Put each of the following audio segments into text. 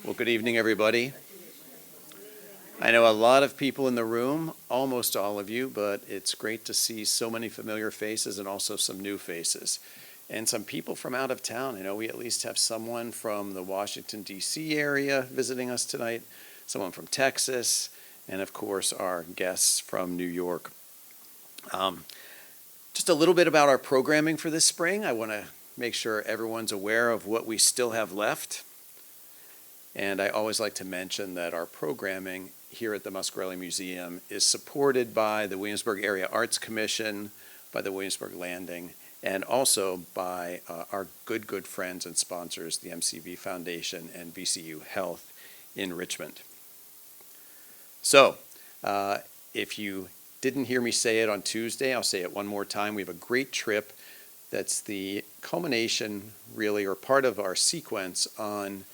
Well, good evening, everybody. I know a lot of people in the room, almost all of you, but it's great to see so many familiar faces and also some new faces. And some people from out of town. I know we at least have someone from the Washington, D.C. area visiting us tonight, someone from Texas, and of course our guests from New York. Just a little bit about our programming for this spring. I want to make sure everyone's aware of what we still have left. And I always like to mention that our programming here at the Muscarelle Museum is supported by the Williamsburg Area Arts Commission, by the Williamsburg Landing, and also by our good friends and sponsors, the MCV Foundation and VCU Health in Richmond. So, if you didn't hear me say it on Tuesday, I'll say it one more time. We have a great trip that's the culmination, really, or part of our sequence on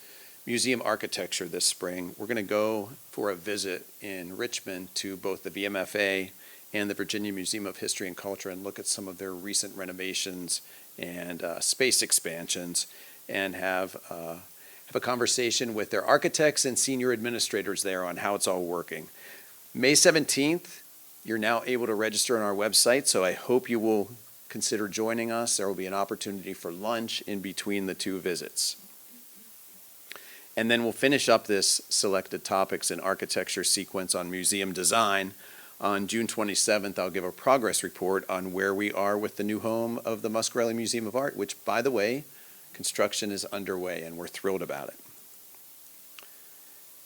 museum architecture this spring. We're going to go for a visit in Richmond to both the VMFA and the Virginia Museum of History and Culture and look at some of their recent renovations and space expansions and have a conversation with their architects and senior administrators there on how it's all working. May 17th, you're now able to register on our website, so I hope you will consider joining us. There will be an opportunity for lunch in between the two visits. And then we'll finish up this selected topics in architecture sequence on museum design. On June 27th, I'll give a progress report on where we are with the new home of the Muscarelle Museum of Art, which, by the way, construction is underway, and we're thrilled about it.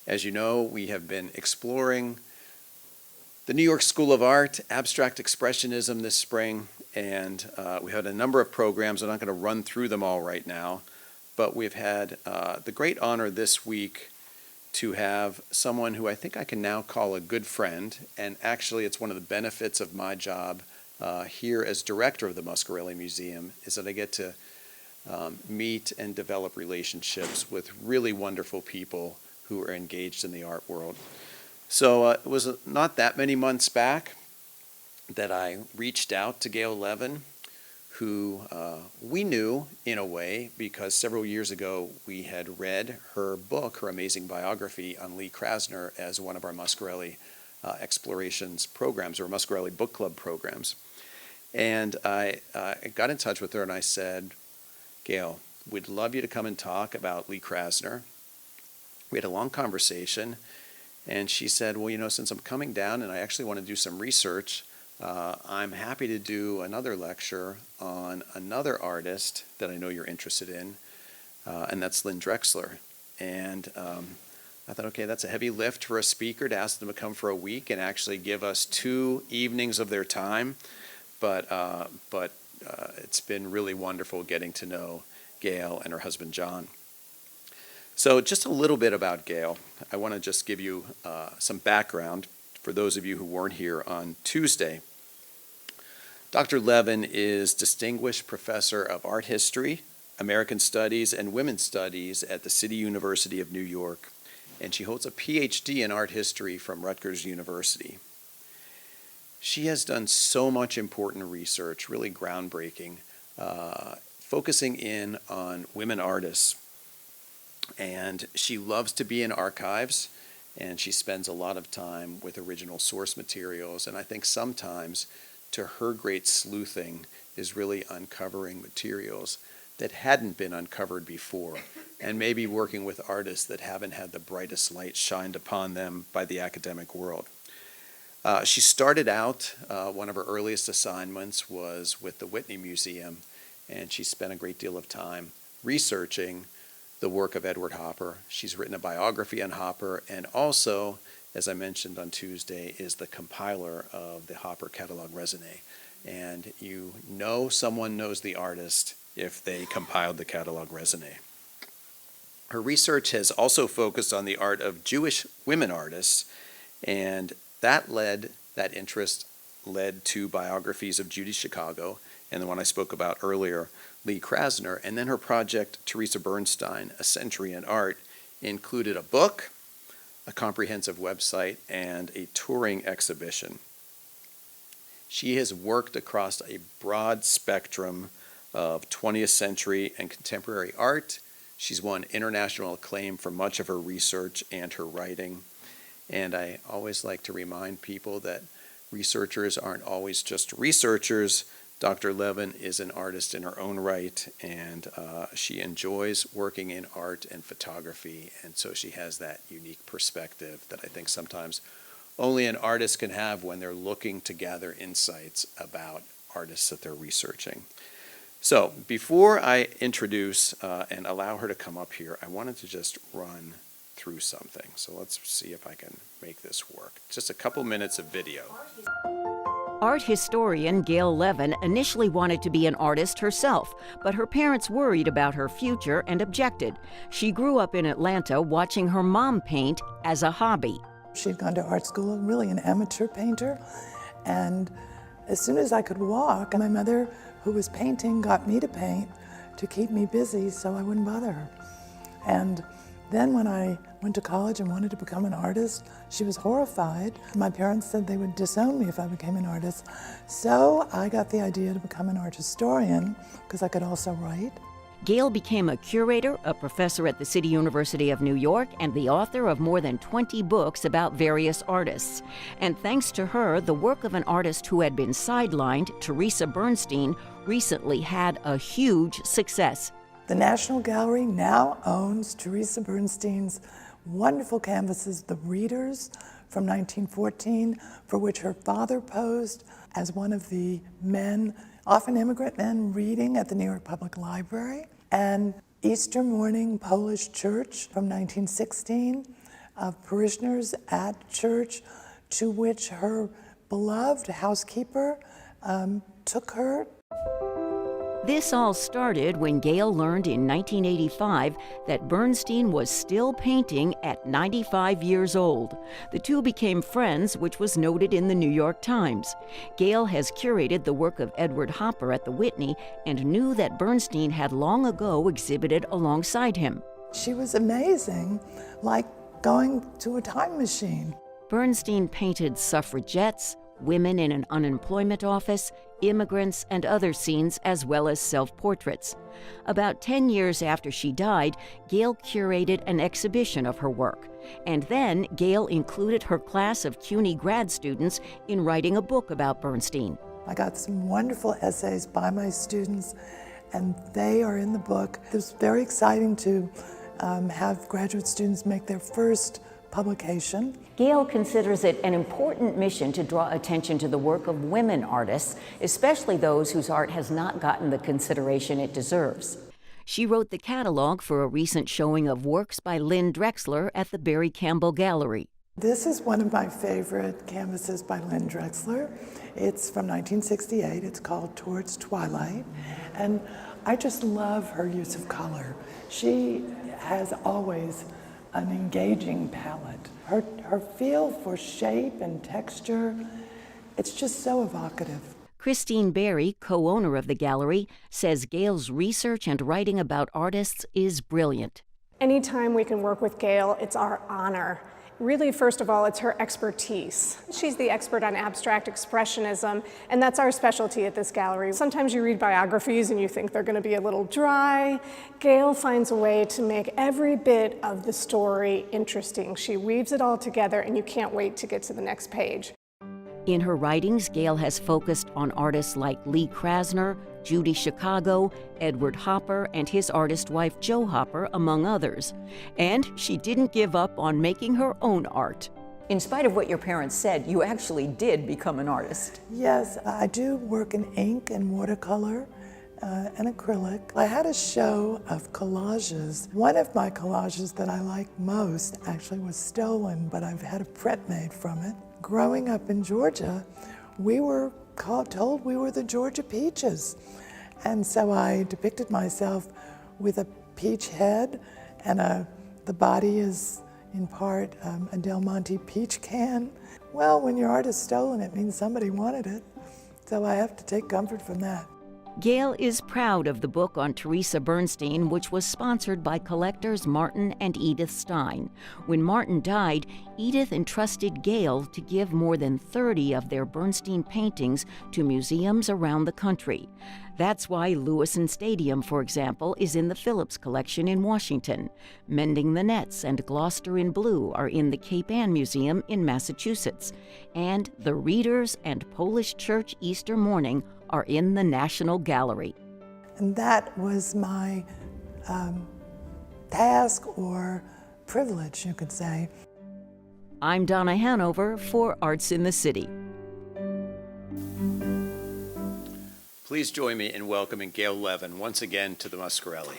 As you know, we have been exploring the New York School of Art, abstract expressionism this spring, and we had a number of programs. I'm not going to run through them all right now. But we've had the great honor this week to have someone who I think I can now call a good friend, and actually it's one of the benefits of my job here as director of the Muscarelle Museum is that I get to meet and develop relationships with really wonderful people who are engaged in the art world. So it was not that many months back that I reached out to Gail Levin, who we knew in a way because several years ago we had read her book, her amazing biography on Lee Krasner as one of our Muscarelle explorations programs or Muscarelle book club programs. And I got in touch with her and I said, Gail, we'd love you to come and talk about Lee Krasner. We had a long conversation and she said, well, you know, since I'm coming down and I actually want to do some research, I'm happy to do another lecture on another artist that I know you're interested in, and that's Lynne Drexler. And I thought, okay, that's a heavy lift for a speaker to ask them to come for a week and actually give us 2 evenings of their time. But it's been really wonderful getting to know Gail and her husband, John. So just a little bit about Gail. I want to just give you some background for those of you who weren't here on Tuesday. Dr. Levin is Distinguished Professor of Art History, American Studies, and Women's Studies at the City University of New York, and she holds a PhD in Art History from Rutgers University. She has done so much important research, really groundbreaking, focusing in on women artists. And she loves to be in archives, and she spends a lot of time with original source materials. And I think sometimes, to her great sleuthing, is really uncovering materials that hadn't been uncovered before, and maybe working with artists that haven't had the brightest light shined upon them by the academic world. She started out, one of her earliest assignments was with the Whitney Museum, and she spent a great deal of time researching the work of Edward Hopper. She's written a biography on Hopper, and also, as I mentioned on Tuesday, is the compiler of the Hopper Catalog Raisonné. And you know someone knows the artist if they compiled the Catalog Raisonné. Her research has also focused on the art of Jewish women artists, and that interest led to biographies of Judy Chicago, and the one I spoke about earlier, Lee Krasner, and then her project, Teresa Bernstein, A Century in Art, included a book, a comprehensive website, and a touring exhibition. She has worked across a broad spectrum of 20th century and contemporary art, She's won international acclaim for much of her research and her writing. And I always like to remind people that researchers aren't always just researchers. Dr. Levin is an artist in her own right, and she enjoys working in art and photography, and so she has that unique perspective that I think sometimes only an artist can have when they're looking to gather insights about artists that they're researching. So before I introduce and allow her to come up here, I wanted to just run through something. So let's see if I can make this work. Just a couple minutes of video. Art historian Gail Levin initially wanted to be an artist herself, but her parents worried about her future and objected. She grew up in Atlanta watching her mom paint as a hobby. She'd gone to art school, really an amateur painter, and as soon as I could walk, my mother, who was painting, got me to paint to keep me busy so I wouldn't bother her. And then when I went to college and wanted to become an artist, she was horrified. My parents said they would disown me if I became an artist. So I got the idea to become an art historian because I could also write. Gail became a curator, a professor at the City University of New York, and the author of more than 20 books about various artists. And thanks to her, the work of an artist who had been sidelined, Teresa Bernstein, recently had a huge success. The National Gallery now owns Teresa Bernstein's wonderful canvases, The Readers, from 1914, for which her father posed as one of the men, often immigrant men, reading at the New York Public Library, and Easter Morning Polish Church from 1916, of parishioners at church, to which her beloved housekeeper took her. This all started when Gail learned in 1985 that Bernstein was still painting at 95 years old. The two became friends, which was noted in the New York Times. Gail has curated the work of Edward Hopper at the Whitney and knew that Bernstein had long ago exhibited alongside him. She was amazing, like going to a time machine. Bernstein painted suffragettes, women in an unemployment office, immigrants, and other scenes, as well as self-portraits. About 10 years after she died, Gail curated an exhibition of her work. And then Gail included her class of CUNY grad students in writing a book about Bernstein. I got some wonderful essays by my students, and they are in the book. It was very exciting to have graduate students make their first publication. Gail considers it an important mission to draw attention to the work of women artists, especially those whose art has not gotten the consideration it deserves. She wrote the catalog for a recent showing of works by Lynne Drexler at the Barry Campbell Gallery. This is one of my favorite canvases by Lynne Drexler. It's from 1968. It's called Towards Twilight. And I just love her use of color. She has always an engaging palette. Her feel for shape and texture, it's just so evocative. Christine Berry, co-owner of the gallery, says Gail's research and writing about artists is brilliant. Anytime we can work with Gail, it's our honor. Really, first of all, it's her expertise. She's the expert on abstract expressionism, and that's our specialty at this gallery. Sometimes you read biographies and you think they're going to be a little dry. Gail finds a way to make every bit of the story interesting. She weaves it all together, and you can't wait to get to the next page. In her writings, Gail has focused on artists like Lee Krasner, Judy Chicago, Edward Hopper, and his artist wife Jo Hopper, among others. And she didn't give up on making her own art. In spite of what your parents said, you actually did become an artist. Yes, I do work in ink and watercolor and acrylic. I had a show of collages. One of my collages that I liked most actually was stolen, but I've had a print made from it. Growing up in Georgia, we were told we were the Georgia Peaches. And so I depicted myself with a peach head, and the body is in part a Del Monte peach can. Well, when your art is stolen, it means somebody wanted it. So I have to take comfort from that. Gail is proud of the book on Teresa Bernstein, which was sponsored by collectors Martin and Edith Stein. When Martin died, Edith entrusted Gail to give more than 30 of their Bernstein paintings to museums around the country. That's why Lewiston Stadium, for example, is in the Phillips collection in Washington. Mending the Nets and Gloucester in Blue are in the Cape Ann Museum in Massachusetts. And the Readers and Polish Church Easter Morning are in the National Gallery. And that was my task or privilege, you could say. I'm Donna Hanover for Arts in the City. Please join me in welcoming Gail Levin once again to the Muscarelle.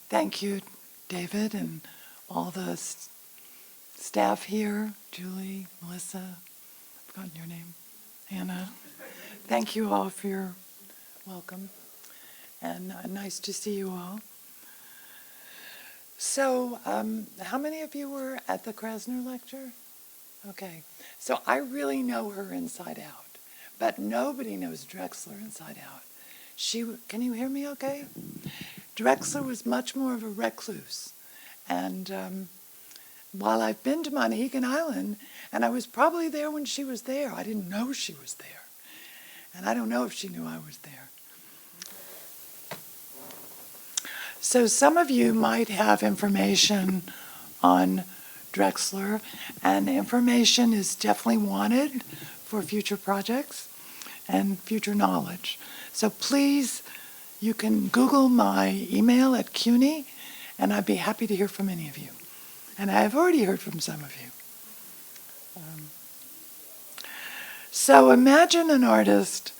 Thank you, David, and all the staff here, Julie, Melissa, I've forgotten your name, Hannah. Thank you all for your welcome, and nice to see you all. So, how many of you were at the Krasner lecture? Okay, so I really know her inside out, but nobody knows Drexler inside out. Can you hear me okay? Drexler was much more of a recluse, and while I've been to Monhegan Island, and I was probably there when she was there, I didn't know she was there, and I don't know if she knew I was there. So some of you might have information on Drexler, and information is definitely wanted for future projects and future knowledge. So please, you can Google my email at CUNY, and I'd be happy to hear from any of you. And I've already heard from some of you. So imagine an artist,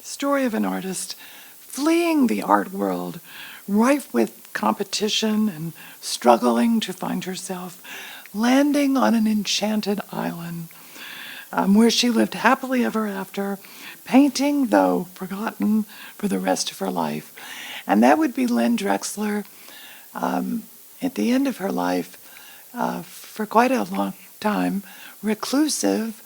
story of an artist fleeing the art world, rife with competition and struggling to find herself, landing on an enchanted island where she lived happily ever after, painting, though forgotten, for the rest of her life. And that would be Lynne Drexler at the end of her life, for quite a long time, reclusive,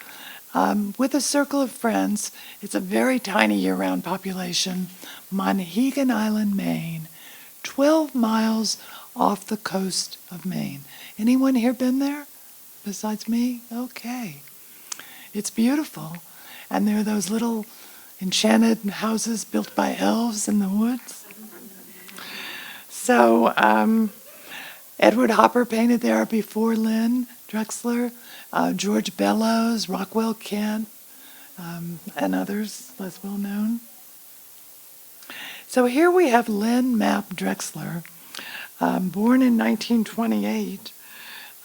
with a circle of friends. It's a very tiny year-round population. Monhegan Island, Maine, 12 miles off the coast of Maine. Anyone here been there besides me? Okay. It's beautiful. And there are those little enchanted houses built by elves in the woods. So Edward Hopper painted there before Lynne Drexler, George Bellows, Rockwell Kent, and others less well known. So here we have Lynne Mapp Drexler, born in 1928,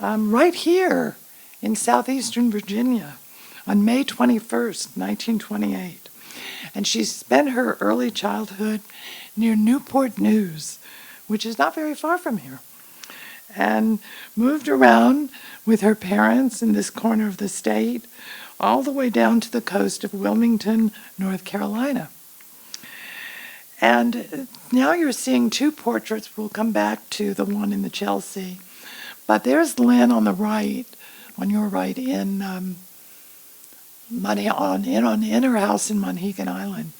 right here in southeastern Virginia on May 21st, 1928. And she spent her early childhood near Newport News, which is not very far from here, and moved around with her parents in this corner of the state, all the way down to the coast of Wilmington, North Carolina. And now you're seeing two portraits. We'll come back to the one in the Chelsea. But there's Lynne on the right, on your right, in her house in Monhegan Island.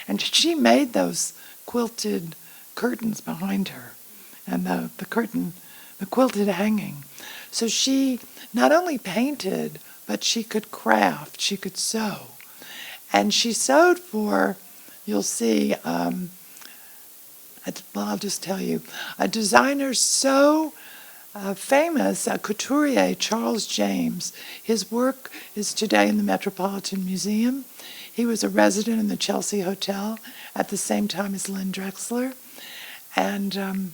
And she made those quilted curtains behind her, and the quilted hanging. So she not only painted, but she could craft, she could sew. And she sewed for, you'll see, I'll just tell you, a designer so famous, a couturier, Charles James. His work is today in the Metropolitan Museum. He was a resident in the Chelsea Hotel at the same time as Lynne Drexler. And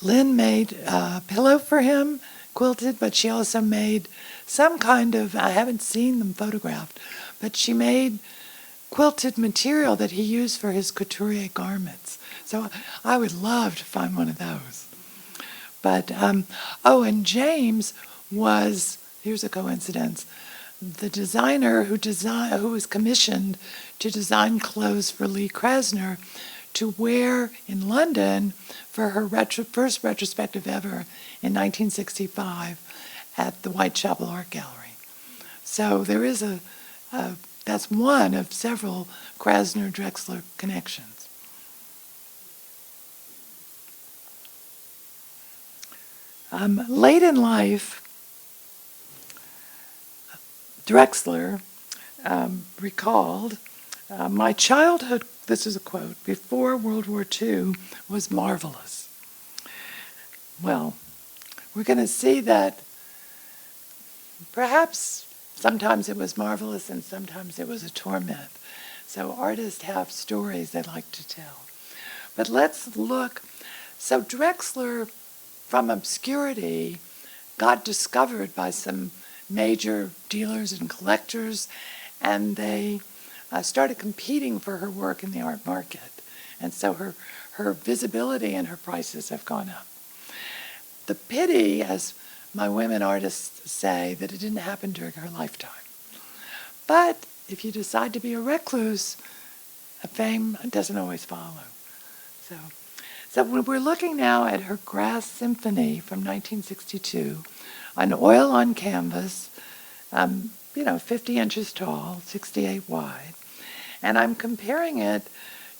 Lynne made a pillow for him, quilted, but she also made some kind of, I haven't seen them photographed, but she made quilted material that he used for his couturier garments. So I would love to find one of those. But, and James was, here's a coincidence, the designer who was commissioned to design clothes for Lee Krasner to wear in London for her first retrospective ever in 1965 at the Whitechapel Art Gallery. So there is that's one of several Krasner-Drexler connections. Late in life, Drexler recalled, my childhood, this is a quote, before World War II was marvelous. Well, we're going to see that perhaps sometimes it was marvelous and sometimes it was a torment. So artists have stories they like to tell. But let's look. So Drexler, from obscurity, got discovered by some major dealers and collectors, and they started competing for her work in the art market. And so her visibility and her prices have gone up. The pity, as my women artists say, that it didn't happen during her lifetime. But if you decide to be a recluse, fame doesn't always follow. So we're looking now at her Grass Symphony from 1962, an oil on canvas, 50 inches tall, 68 wide. And I'm comparing it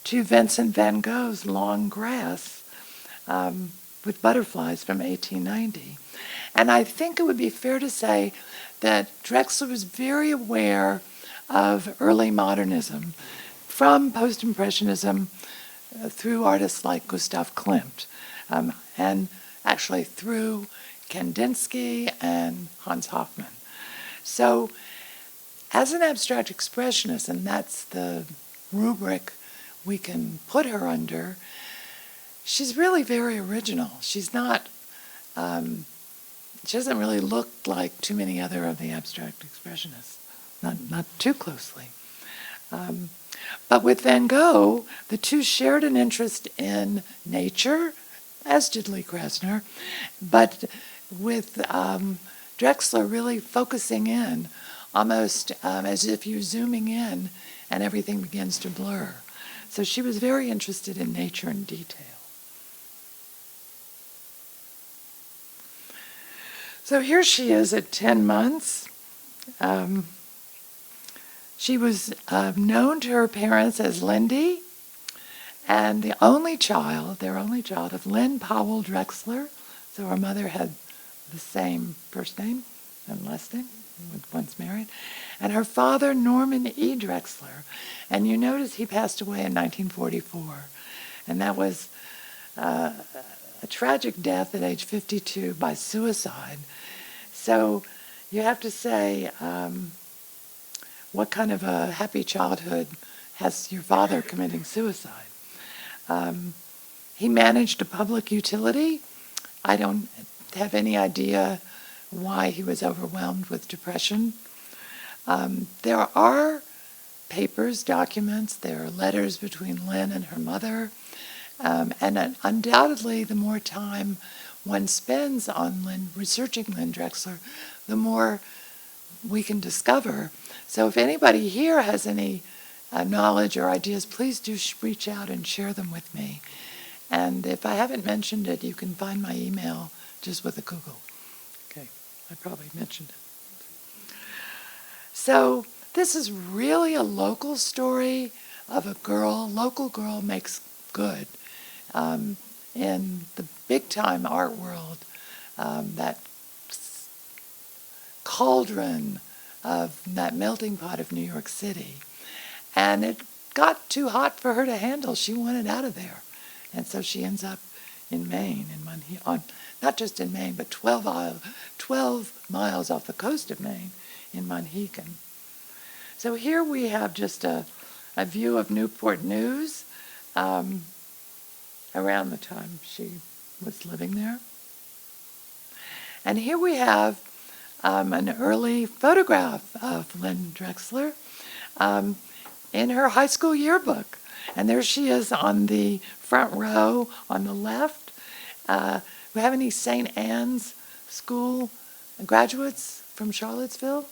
to Vincent van Gogh's Long Grass with butterflies from 1890. And I think it would be fair to say that Drexler was very aware of early modernism, from post-impressionism through artists like Gustav Klimt, and actually through Kandinsky and Hans Hofmann. So as an abstract expressionist, and that's the rubric we can put her under, she's really very original. She's not, she doesn't really look like too many other of the abstract expressionists, not too closely. But with Van Gogh, the two shared an interest in nature, as did Lee Krasner, but with Drexler really focusing in, almost as if you're zooming in and everything begins to blur. So she was very interested in nature and detail. So here she is at 10 months. She was known to her parents as Lindy, and their only child of Lynne Powell Drexler. So her mother had the same first name and last name, once married. And her father, Norman E. Drexler. And you notice he passed away in 1944. And that was a tragic death at age 52 by suicide. So you have to say, what kind of a happy childhood has your father committing suicide? He managed a public utility. I don't have any idea why he was overwhelmed with depression. There are papers, documents, there are letters between Lynne and her mother, and undoubtedly the more time one spends on researching Lynne Drexler, the more we can discover. So if anybody here has any knowledge or ideas, please do reach out and share them with me. And if I haven't mentioned it, you can find my email just with a Google. Okay, I probably mentioned it. So this is really a local story of a girl, local girl makes good. In the big-time art world, that cauldron of that melting pot of New York City. And it got too hot for her to handle. She wanted out of there. And so she ends up in Maine, not just in Maine, but 12 miles off the coast of Maine in Monhegan. So here we have just a view of Newport News around the time she was living there. And here we have an early photograph of Lynne Drexler in her high school yearbook. And there she is on the front row on the left. We have any St. Anne's School graduates from Charlottesville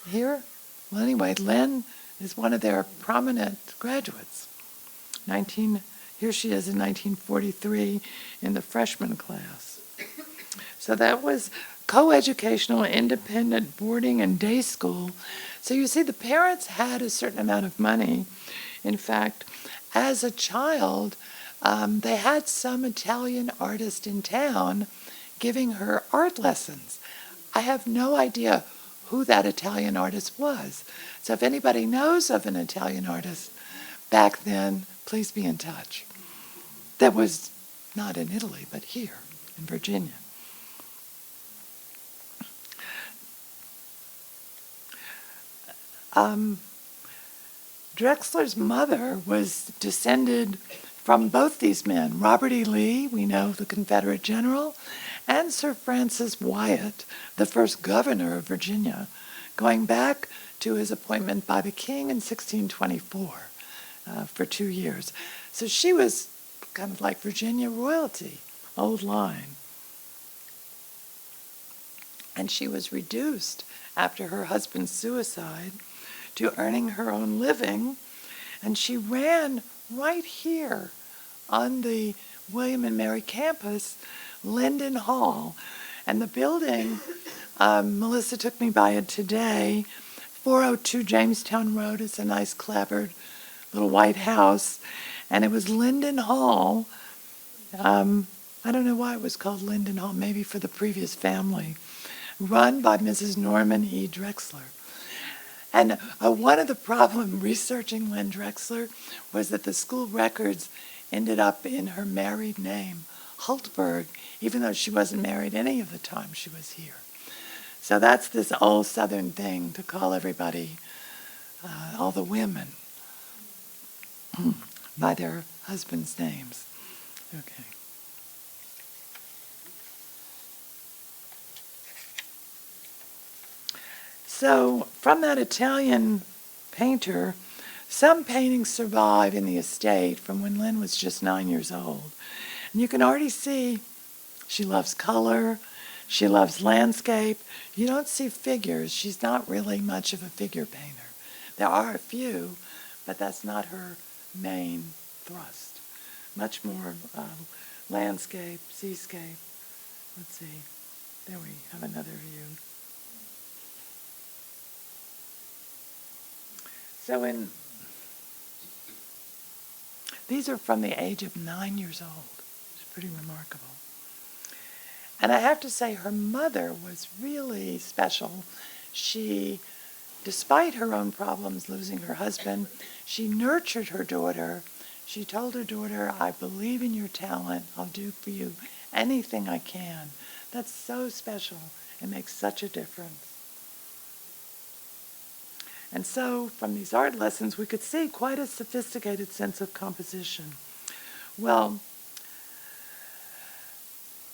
here? Well, anyway, Lynne is one of their prominent graduates. Here she is in 1943 in the freshman class. So that was coeducational, independent boarding and day school. So you see, the parents had a certain amount of money. In fact, as a child, they had some Italian artist in town giving her art lessons. I have no idea who that Italian artist was. So if anybody knows of an Italian artist back then, please be in touch. That was not in Italy, but here in Virginia. Drexler's mother was descended from both these men, Robert E. Lee, we know the Confederate general, and Sir Francis Wyatt, the first governor of Virginia, going back to his appointment by the king in 1624 for 2 years. So she was kind of like Virginia royalty, old line. And she was reduced after her husband's suicide to earning her own living, and she ran right here on the William and Mary campus, Linden Hall. And the building, Melissa took me by it today, 402 Jamestown Road. It's a nice clapboard little white house, and it was Linden Hall. I don't know why it was called Linden Hall, maybe for the previous family, run by Mrs. Norman E. Drexler. And one of the problems researching Lynne Drexler was that the school records ended up in her married name, Hultberg, even though she wasn't married any of the time she was here. So that's this old Southern thing to call everybody, all the women, by their husbands' names. Okay. So from that Italian painter, some paintings survive in the estate from when Lynne was just 9 years old. And you can already see she loves color, she loves landscape. You don't see figures. She's not really much of a figure painter. There are a few, but that's not her main thrust. Much more landscape, seascape. Let's see. There we have another view. So these are from the age of 9 years old. It's pretty remarkable. And I have to say her mother was really special. She, despite her own problems losing her husband, she nurtured her daughter. She told her daughter, I believe in your talent. I'll do for you anything I can. That's so special. It makes such a difference. And so, from these art lessons, we could see quite a sophisticated sense of composition. Well,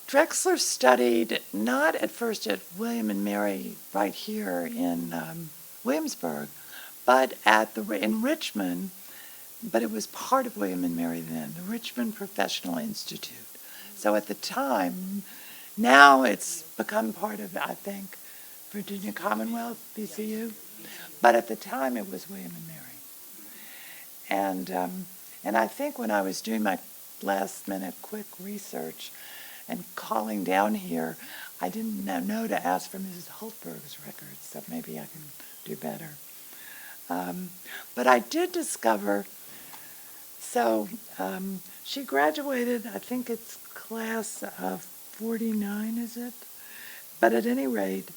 Drexler studied not at first at William and Mary right here in Williamsburg, but in Richmond, but it was part of William and Mary then, the Richmond Professional Institute. So at the time, now it's become part of, I think, Virginia Commonwealth, VCU. But at the time, it was William and Mary. And I think when I was doing my last-minute quick research and calling down here, I didn't know to ask for Mrs. Hultberg's records, so maybe I can do better. But I did discover, she graduated, I think it's class of 49, is it? But at any rate,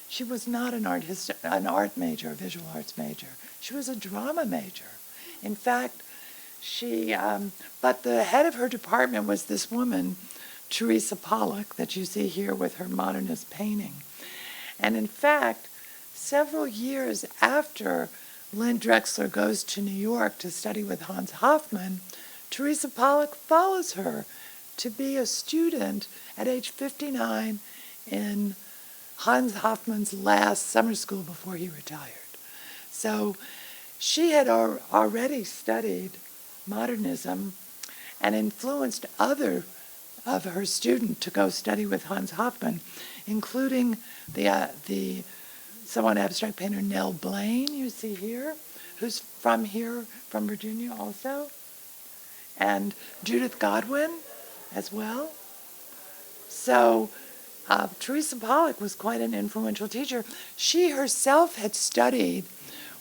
she was not an art major, a visual arts major. She was a drama major. In fact, but the head of her department was this woman, Teresa Pollock, that you see here with her modernist painting. And in fact, several years after Lynne Drexler goes to New York to study with Hans Hofmann, Teresa Pollock follows her to be a student at age 59 in Hans Hofmann's last summer school before he retired. So she had already studied modernism and influenced other of her students to go study with Hans Hofmann, including the somewhat abstract painter Nell Blaine, you see here, who's from here, from Virginia also. and Judith Godwin as well. So Teresa Pollock was quite an influential teacher. She herself had studied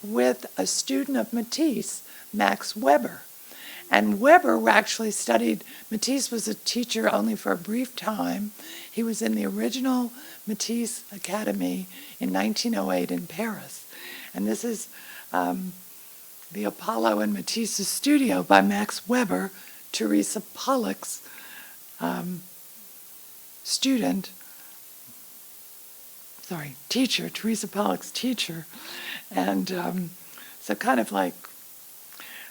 with a student of Matisse, Max Weber. And Weber actually studied, Matisse was a teacher only for a brief time. He was in the original Matisse Academy in 1908 in Paris. And this is the Apollo in Matisse's studio by Max Weber, Teresa Pollock's teacher, Teresa Pollock's teacher. And so kind of like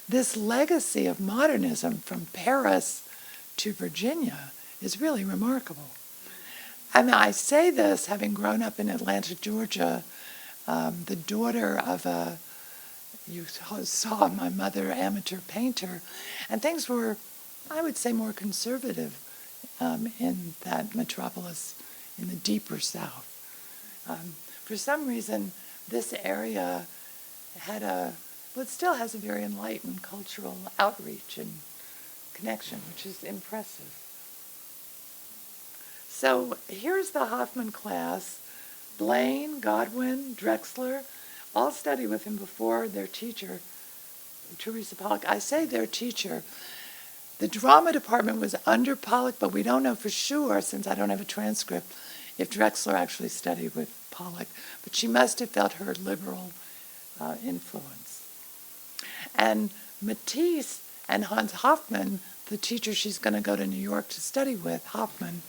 this legacy of modernism from Paris to Virginia is really remarkable. I mean, I say this having grown up in Atlanta, Georgia, the daughter of you saw my mother, amateur painter, and things were, I would say, more conservative in that metropolis in the deeper South. For some reason, this area had it still has a very enlightened cultural outreach and connection, which is impressive. So here's the Hoffman class. Blaine, Godwin, Drexler, all studied with him before their teacher, Teresa Pollock. I say their teacher. The drama department was under Pollock, but we don't know for sure, since I don't have a transcript, if Drexler actually studied with Pollock. But she must have felt her liberal influence. And Matisse and Hans Hofmann, the teacher she's going to go to New York to study with, Hofmann,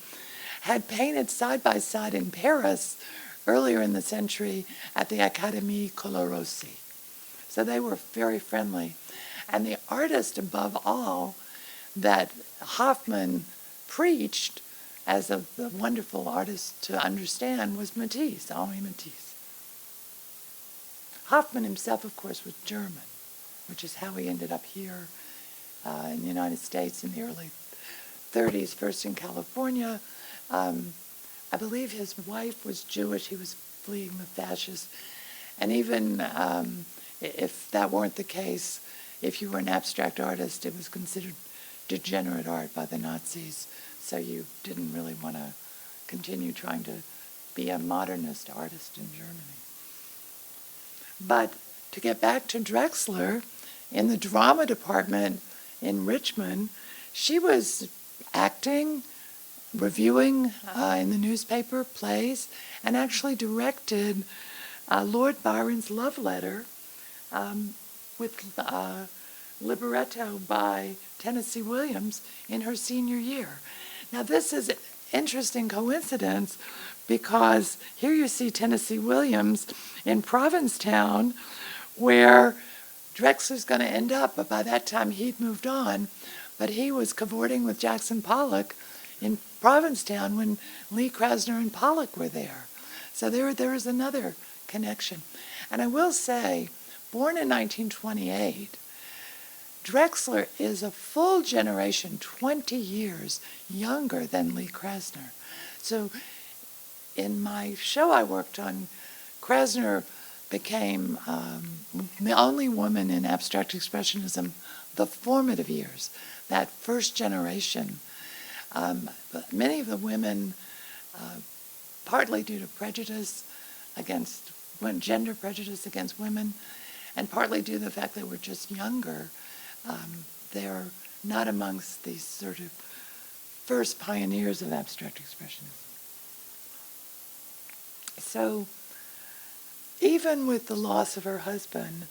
had painted side by side in Paris earlier in the century at the Académie Colarossi. So they were very friendly. And the artist above all that Hofmann preached as a wonderful artist to understand was Matisse, Henri Matisse. Hofmann himself, of course, was German, which is how he ended up here in the United States in the early 30s, first in California. I believe his wife was Jewish. He was fleeing the fascists. And even if that weren't the case, if you were an abstract artist, it was considered degenerate art by the Nazis. So you didn't really want to continue trying to be a modernist artist in Germany. But to get back to Drexler, in the drama department in Richmond, she was acting, reviewing in the newspaper plays, and actually directed Lord Byron's Love Letter with libretto by Tennessee Williams in her senior year. Now this is an interesting coincidence because here you see Tennessee Williams in Provincetown, where Drexler's going to end up, but by that time he'd moved on. But he was cavorting with Jackson Pollock in Provincetown when Lee Krasner and Pollock were there. So there is another connection. And I will say, born in 1928, Drexler is a full generation, 20 years younger than Lee Krasner. So in my show I worked on, Krasner became the only woman in abstract expressionism, the formative years, that first generation. Many of the women, partly due to prejudice against gender prejudice against women, and partly due to the fact they were just younger, they're not amongst these sort of first pioneers of abstract expressionism. So even with the loss of her husband,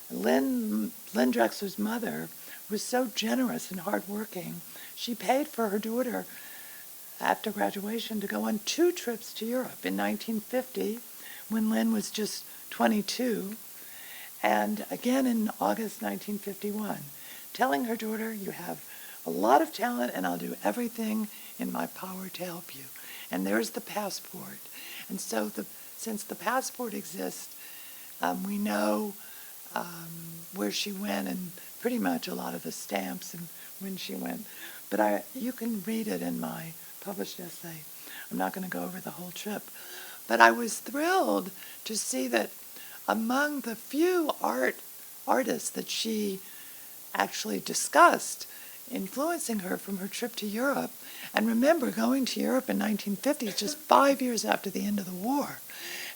Lynne Drexler's mother was so generous and hardworking. She paid for her daughter after graduation to go on 2 trips to Europe in 1950 when Lynne was just 22, and again in August 1951, telling her daughter, "You have a lot of talent and I'll do everything in my power to help you." And there's the passport. And so since the passport exists, we know where she went and pretty much a lot of the stamps and when she went. But you can read it in my published essay. I'm not going to go over the whole trip. But I was thrilled to see that among the few artists that she actually discussed influencing her from her trip to Europe. And remember, going to Europe in 1950 is just 5 years after the end of the war.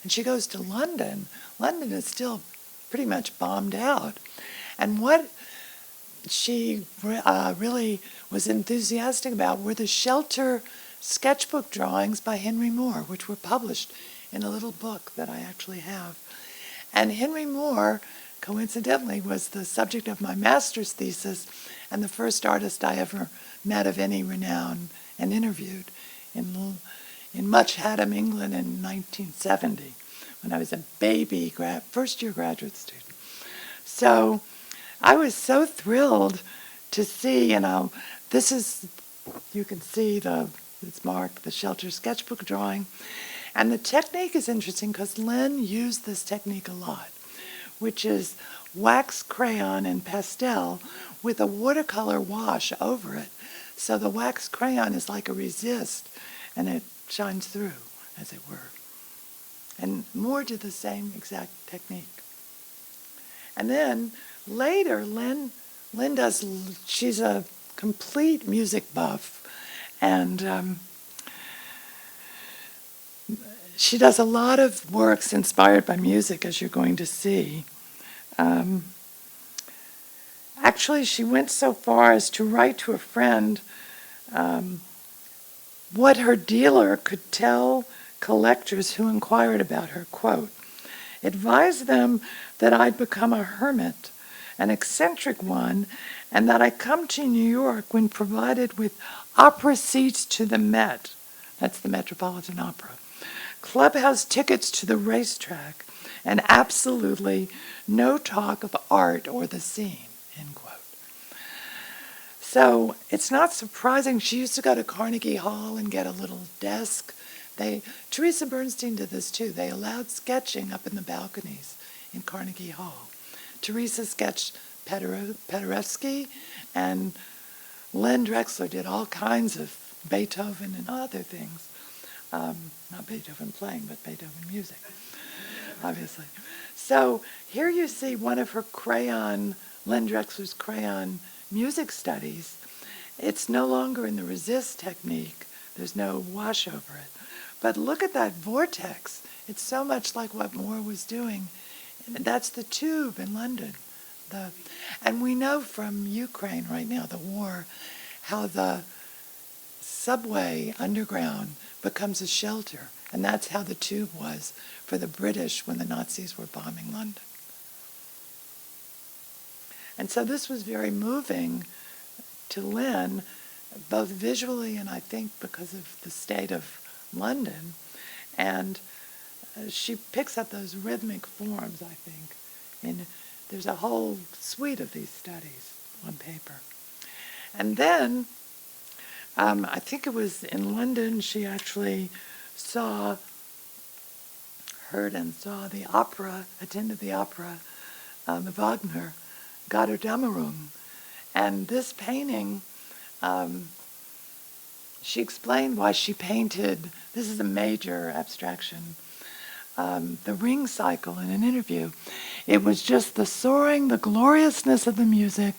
And she goes to London. London is still pretty much bombed out. And what she really was enthusiastic about were the shelter sketchbook drawings by Henry Moore, which were published in a little book that I actually have. And Henry Moore, coincidentally, was the subject of my master's thesis and the first artist I ever met of any renown and interviewed in Much Haddam, England in 1970, when I was a baby first-year graduate student. So I was so thrilled to see, this is, you can see it's marked, the shelter sketchbook drawing. And the technique is interesting because Lynne used this technique a lot, which is wax crayon and pastel with a watercolor wash over it. So the wax crayon is like a resist, and it shines through, as it were. And Moore did the same exact technique. And then later, Lynne she's a complete music buff, and she does a lot of works inspired by music, as you're going to see. Actually, she went so far as to write to a friend what her dealer could tell collectors who inquired about her. Quote, advise them that I'd become a hermit, an eccentric one, and that I come to New York when provided with opera seats to the Met, that's the Metropolitan Opera, clubhouse tickets to the racetrack, and absolutely no talk of art or the scene, end quote. So it's not surprising. She used to go to Carnegie Hall and get a little desk. Teresa Bernstein did this too. They allowed sketching up in the balconies in Carnegie Hall. Teresa sketched Paderewski, and Lynne Drexler did all kinds of Beethoven and other things. Not Beethoven playing, but Beethoven music, obviously. So here you see one of her Lynne Drexler's crayon music studies. It's no longer in the resist technique. There's no wash over it. But look at that vortex. It's so much like what Moore was doing. And that's the tube in London. And we know from Ukraine right now, the war, how the subway underground becomes a shelter. And that's how the tube was for the British when the Nazis were bombing London. And so this was very moving to Lynne, both visually and I think because of the state of London. And she picks up those rhythmic forms, I think. And there's a whole suite of these studies on paper. And then, I think it was in London, she actually heard and saw the opera, attended the opera, the Wagner, Götterdämmerung. And this painting, she explained why she painted, this is a major abstraction, the ring cycle in an interview. It was just the soaring, the gloriousness of the music,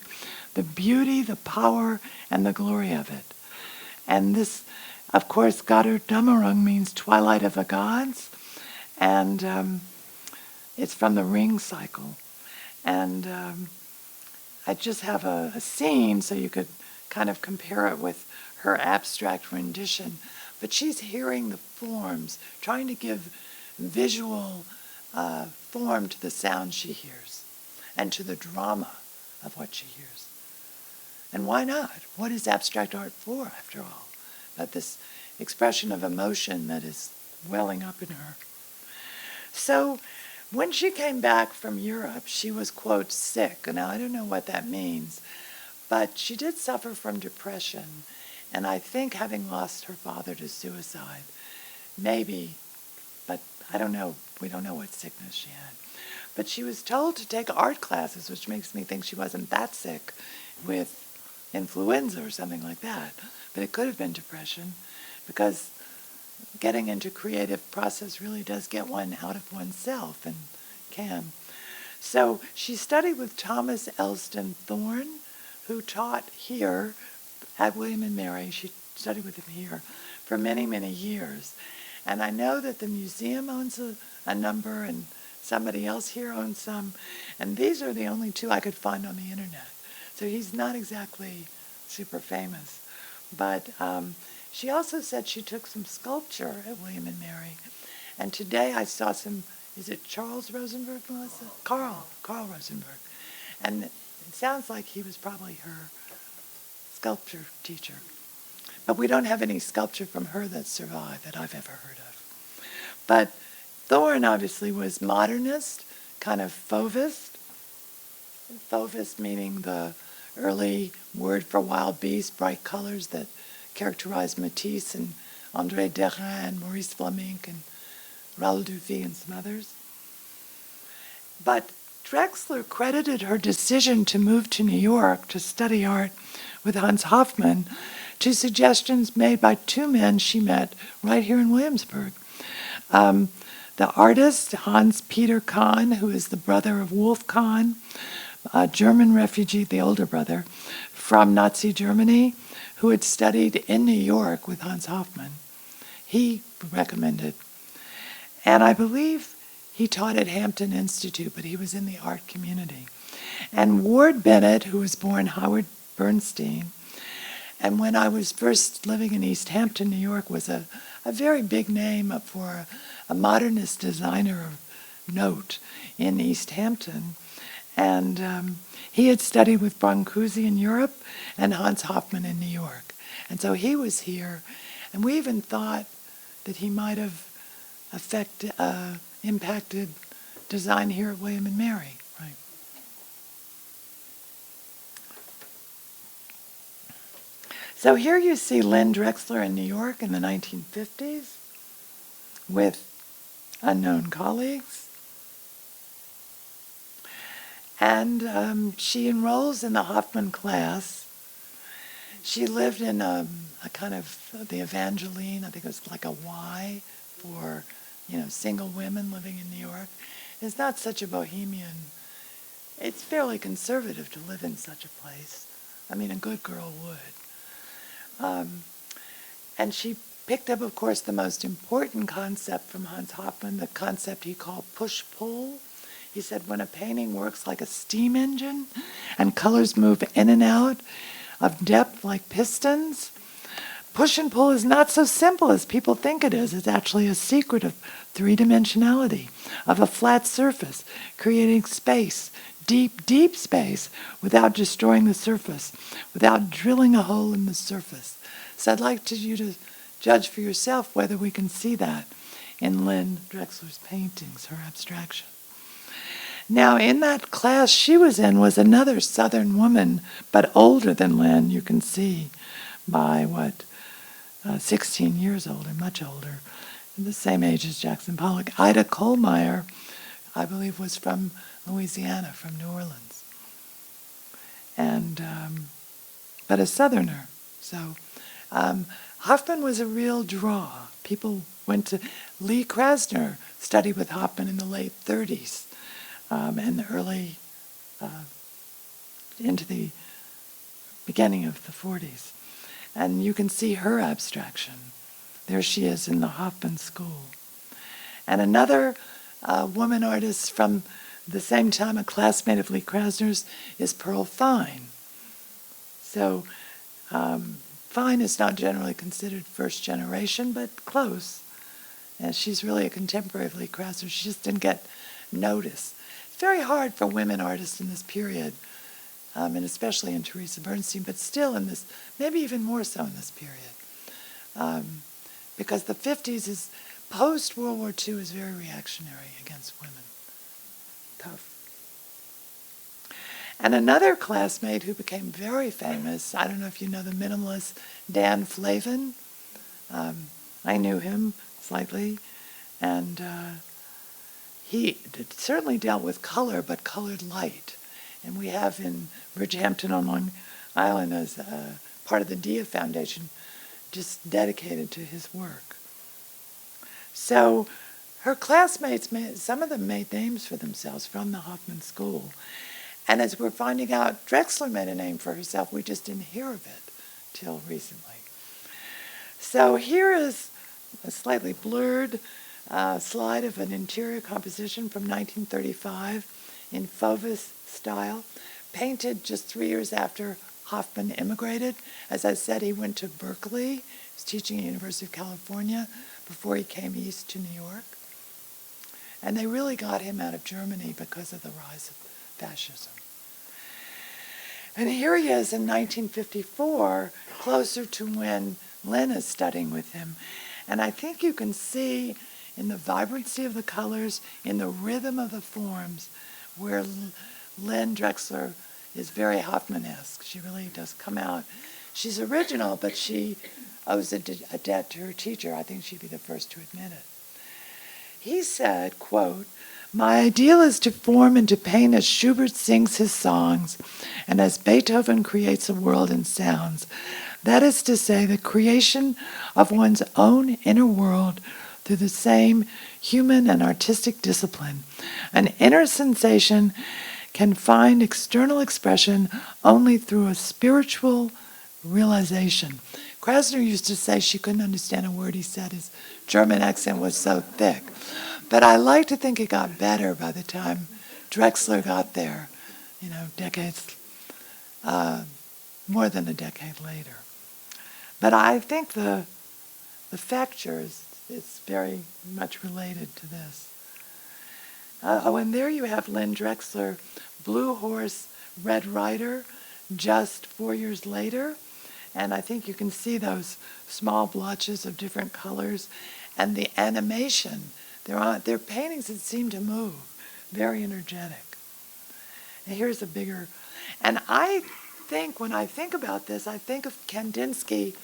the beauty, the power, and the glory of it. And this, of course, Götterdämmerung means twilight of the gods, and it's from the ring cycle. And I just have a scene so you could kind of compare it with her abstract rendition. But she's hearing the forms, trying to give visual form to the sound she hears and to the drama of what she hears. And why not? What is abstract art for, after all? But this expression of emotion that is welling up in her. So when she came back from Europe, she was, quote, sick. Now, I don't know what that means, but she did suffer from depression. And I think having lost her father to suicide, maybe, but I don't know, we don't know what sickness she had. But she was told to take art classes, which makes me think she wasn't that sick with influenza or something like that. But it could have been depression, because getting into creative process really does get one out of oneself, and can. So she studied with Thomas Elston Thorne, who taught here at William and Mary. She studied with him here for many, many years. And I know that the museum owns a number, and somebody else here owns some. And these are the only two I could find on the internet. So he's not exactly super famous. But she also said she took some sculpture at William and Mary. And today I saw some, is it Charles Rosenberg, Melissa? Carl Rosenberg. And it sounds like he was probably her sculpture teacher. But we don't have any sculpture from her that survived that I've ever heard of. But Thorne obviously was modernist, kind of fauvist. Fauvist meaning the early word for wild beast, bright colors that characterized Matisse and André Derain and Maurice Flaminck and Raoul Duvy and some others. But Drexler credited her decision to move to New York to study art with Hans Hofmann to suggestions made by two men she met right here in Williamsburg. The artist, Hans Peter Kahn, who is the brother of Wolf Kahn, a German refugee, the older brother, from Nazi Germany, who had studied in New York with Hans Hofmann. He recommended. And I believe he taught at Hampton Institute, but he was in the art community. And Ward Bennett, who was born Howard Bernstein, and when I was first living in East Hampton, New York, was a very big name for a modernist designer of note in East Hampton. And he had studied with Brancusi in Europe and Hans Hofmann in New York. And so he was here, and we even thought that he might have impacted design here at William and Mary. Right. So here you see Lynne Drexler in New York in the 1950s with unknown colleagues. And she enrolls in the Hofmann class. She lived in a kind of the Evangeline, I think it was like a Y for, single women living in New York. It's not such a bohemian. It's fairly conservative to live in such a place. I mean, a good girl would. And she picked up, of course, the most important concept from Hans Hofmann, the concept he called push-pull. He said when a painting works like a steam engine and colors move in and out of depth like pistons, push and pull is not so simple as people think it is. It's actually a secret of three-dimensionality, of a flat surface, creating space, deep, deep space, without destroying the surface, without drilling a hole in the surface. So I'd like you to judge for yourself whether we can see that in Lynne Drexler's paintings, her abstraction. Now, in that class she was in was another Southern woman, but older than Lynne, you can see, by 16 years older, much older, the same age as Jackson Pollock. Ida Kohlmeyer, I believe, was from Louisiana, from New Orleans, and but a Southerner. So Hofmann was a real draw. People went to Lee Krasner, studied with Hofmann in the late 30s and the early into the beginning of the 40s. And you can see her abstraction. There she is in the Hofmann School. And another woman artist from the same time, a classmate of Lee Krasner's, is Pearl Fine. So Fine is not generally considered first generation, but close. And she's really a contemporary of Lee Krasner. She just didn't get noticed. It's very hard for women artists in this period, and especially in Teresa Bernstein, but still in this, maybe even more so in this period. Because the 50s is, post-World War II is very reactionary against women. Tough. And another classmate who became very famous, I don't know if you know the minimalist Dan Flavin. I knew him slightly. And he certainly dealt with color, but colored light. And we have in Bridgehampton on Long Island as part of the Dia Foundation, just dedicated to his work. So her classmates, some of them made names for themselves from the Hofmann School. And as we're finding out, Drexler made a name for herself. We just didn't hear of it till recently. So here is a slightly blurred slide of an interior composition from 1935 in Fauves style, painted just 3 years after Hoffman immigrated. As I said, he went to Berkeley. He was teaching at the University of California before he came east to New York. And they really got him out of Germany because of the rise of fascism. And here he is in 1954, closer to when Lynne is studying with him. And I think you can see in the vibrancy of the colors, in the rhythm of the forms, where Lynne Drexler is very Hoffman-esque. She really does come out. She's original, but she owes a debt to her teacher. I think she'd be the first to admit it. He said, quote, "My ideal is to form and to paint as Schubert sings his songs and as Beethoven creates a world in sounds. That is to say, the creation of one's own inner world through the same human and artistic discipline. An inner sensation can find external expression only through a spiritual realization." Krasner used to say she couldn't understand a word he said. His German accent was so thick. But I like to think it got better by the time Drexler got there, decades, more than a decade later. But I think the facture is very much related to this. And there you have Lynne Drexler, Blue Horse, Red Rider, just 4 years later. And I think you can see those small blotches of different colors and the animation. They're paintings that seem to move, very energetic. And here's a bigger, and I think when I think about this, I think of Kandinsky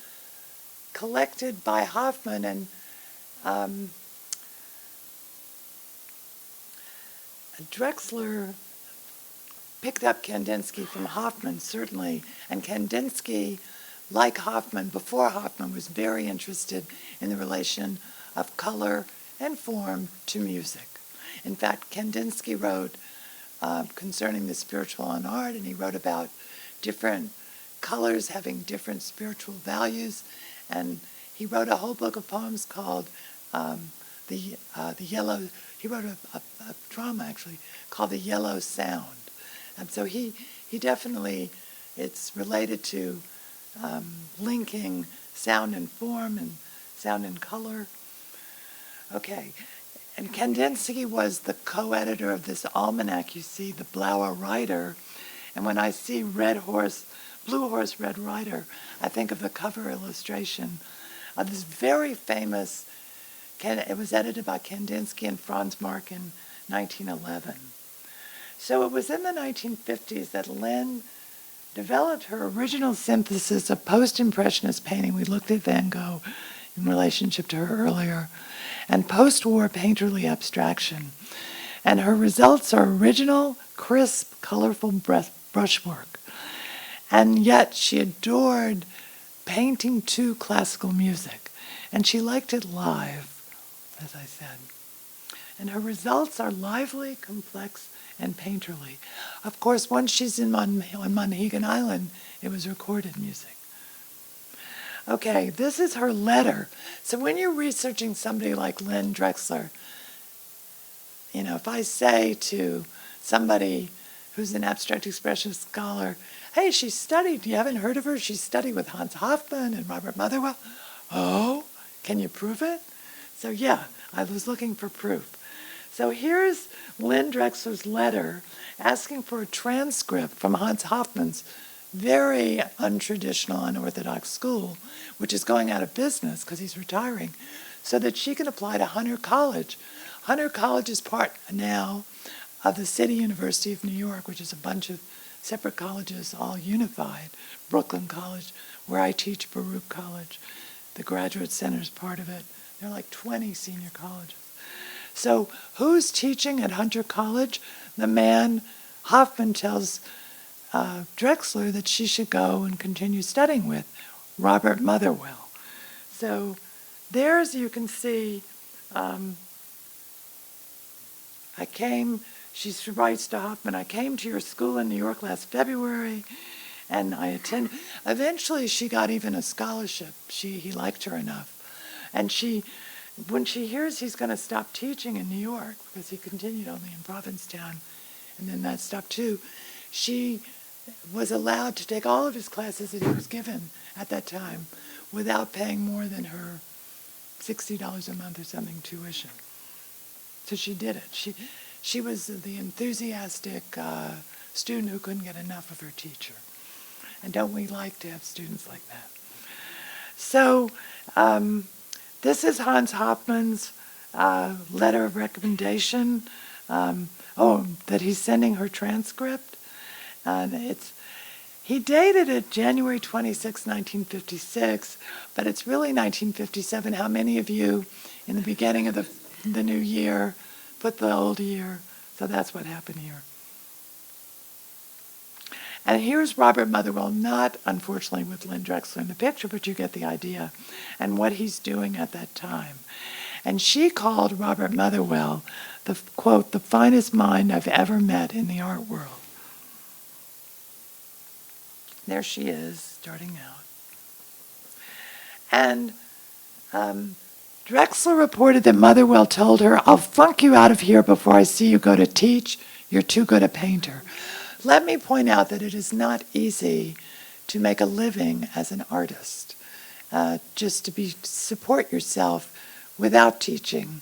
collected by Hoffman, and Drexler picked up Kandinsky from Hoffman, certainly, and Kandinsky, like Hoffman, before Hoffman, was very interested in the relation of color and form to music. In fact, Kandinsky wrote concerning the spiritual in art, and he wrote about different colors having different spiritual values, and he wrote a whole book of poems called the Yellow. He wrote a drama actually called The Yellow Sound, and so he definitely, it's related to linking sound and form and sound and color. Okay, and Kandinsky was the co-editor of this almanac you see, the Blauer Reiter, and when I see Blue Horse, Red Rider, I think of the cover illustration of this very famous, it was edited by Kandinsky and Franz Marc in 1911. So it was in the 1950s that Lynne developed her original synthesis of post-impressionist painting. We looked at Van Gogh in relationship to her earlier, and post-war painterly abstraction. And her results are original, crisp, colorful brushwork. And yet she adored painting to classical music, and she liked it live, as I said. And her results are lively, complex, and painterly. Of course, once she's on Monhegan Island, it was recorded music. Okay, this is her letter. So when you're researching somebody like Lynne Drexler, if I say to somebody who's an abstract expressionist scholar, hey, she studied, you haven't heard of her? She studied with Hans Hofmann and Robert Motherwell. Oh, can you prove it? So yeah, I was looking for proof. So here's Lynne Drexler's letter asking for a transcript from Hans Hofmann's very untraditional, unorthodox school, which is going out of business because he's retiring, so that she can apply to Hunter College. Hunter College is part now of the City University of New York, which is a bunch of separate colleges all unified. Brooklyn College, where I teach, Baruch College. The Graduate Center is part of it. There are like 20 senior colleges. So who's teaching at Hunter College? The man Hoffman tells Drexler that she should go and continue studying with, Robert Motherwell. So there's, you can see, I came she writes to Hoffman, I came to your school in New York last February, and I attended. Eventually, she got even a scholarship. He liked her enough. And when she hears he's going to stop teaching in New York, because he continued only in Provincetown, and then that stopped too, she was allowed to take all of his classes that he was given at that time without paying more than her $60 a month or something tuition. So she did it. She was the enthusiastic student who couldn't get enough of her teacher. And don't we like to have students like that? So this is Hans Hoffman's letter of recommendation. That he's sending her transcript. And he dated it January 26, 1956, but it's really 1957. How many of you in the beginning of the new year put the old year? So that's what happened here. And here's Robert Motherwell, not unfortunately with Lynne Drexler in the picture, but you get the idea, and what he's doing at that time. And she called Robert Motherwell, the quote, the finest mind I've ever met in the art world. There she is, starting out. And Drexler reported that Motherwell told her, I'll funk you out of here before I see you go to teach. You're too good a painter. Let me point out that it is not easy to make a living as an artist, just to support yourself without teaching,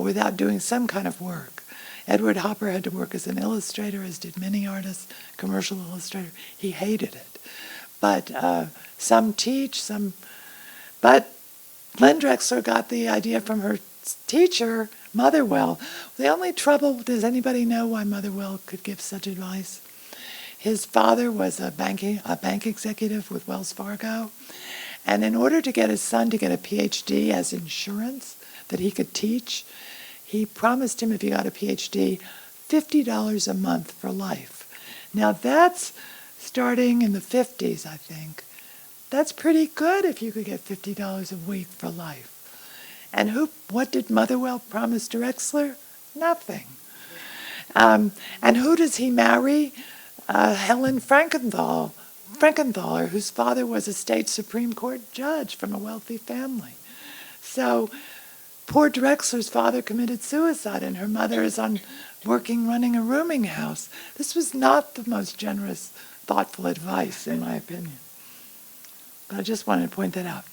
without doing some kind of work. Edward Hopper had to work as an illustrator, as did many artists, commercial illustrator. He hated it. But some teach, but Lynne Drexler got the idea from her teacher, Motherwell. The only trouble, does anybody know why Motherwell could give such advice? His father was a bank executive with Wells Fargo. And in order to get his son to get a PhD as insurance that he could teach, he promised him if he got a PhD, $50 a month for life. Now that's starting in the 50s, I think. That's pretty good if you could get $50 a week for life. And what did Motherwell promise Drexler? Nothing. And who does he marry? Helen Frankenthaler, whose father was a state Supreme Court judge from a wealthy family. So poor Drexler's father committed suicide, and her mother is running a rooming house. This was not the most generous, thoughtful advice, in my opinion. But I just wanted to point that out.